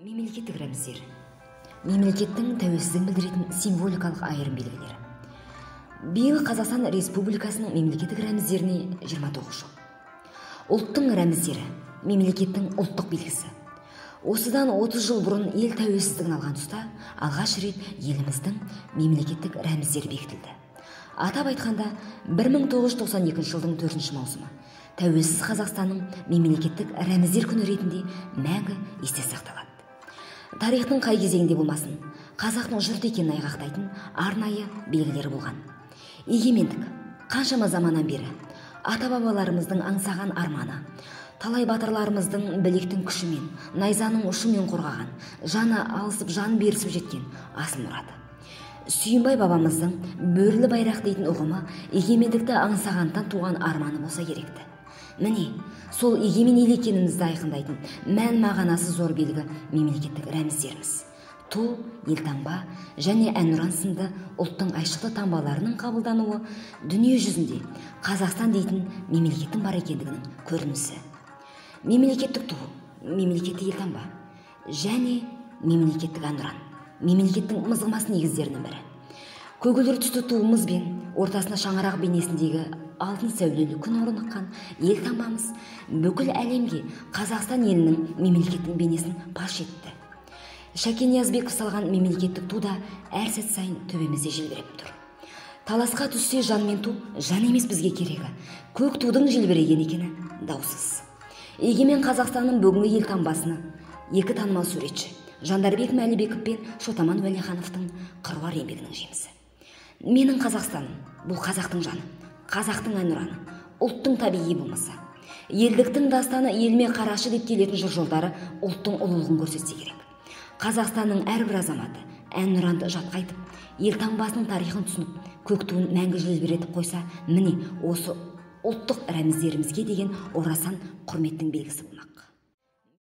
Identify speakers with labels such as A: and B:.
A: Мемлекеттік рәміздер. Мемлекеттің тәуелсіздігін білдіретін символикалық айырым белгілері. Биыл Қазақстан Республикасының мемлекеттік рәміздеріне 29 жыл. Ұлттың рәміздері мемлекеттің ұлттық белгісі. Осыдан 30 жыл бұрын ел тәуелсіздігін алған тұста алғаш рет еліміздің мемлекеттік рәміздері бекітілді. Атап айтқанда 1992 жылдың 4 маусымы тәуелсіз Қазақстанның мемлекеттік рәміздер күні ретінде мәңгі есте сақталады. Тарихтың қай кезеңінде болмасын, қазақтың жұрт екенін айғақтайтын арнайы белгілері болған. Егемендік қаншама заманнан бері ата-бабаларымыздың аңсаған арманы, талай батырларымыздың білектің күшімен, найзаның ұшымен қорғаған, жаны алысып жан берісіп жеткен асыл мұраты. Сүйінбай бабамыздың бөрілі байрақ дейтін ұғымы егемендікті аңсағандықтан туған арманы болса керекті. Міне, сол егемен ел екенімізді айқындайтын мән мағынасы зор белгі мемлекеттік рәміздеріміз. Ту, елтаңба және әнұран сынды ұлттың айшықты таңбаларының қабылдануы дүние жүзінде Қазақстан дейтін мемлекеттің бар екендігінің көрінісі. Мемлекеттік ту, мемлекеттік елтаңба және мемлекеттік әнұран мемлекеттің мызғымас негіздерінің бірі. Көгілдір түсті туымыз бен ортасына шаңырақ бейнесіндегі алтын сәулелі күн орныққан елтаңбамыз бүкіл әлемге Қазақстан елінің мемлекеттің бейнесін паш етті. Шәкен Ниязбеков салған мемлекеттік ту да әр сәт сайын төбемізде желбіреп тұр. Таласқа түссе жан мен ту, жан емес бізге керегі. Көк тудың желбіреген екені даусыз. Егемен Қазақстанның бүгінгі елтаңбасына екі танымал суретші Жандарбек Мәлібеков пен Шотаман Уәлихановтың қыруар еңбегінің жемісі. Менің Қазақстаным бұл қазақтың жаны, қазақтың әнұраны, ұлттың табиғи болмысы. Елдіктің дастаны елме қарашы деп келетін жыр-жолдары ұлттың ұлылығын көрсетсе керек. Қазақстанның әрбір азаматы әнұранды жатқа айтып, елтаңбасының тарихын түсініп, көк туын мәңгі желбіретіп қойса, міне осы ұлттық рәміздерімізге деген орасан құрметтің белгісі болмақ.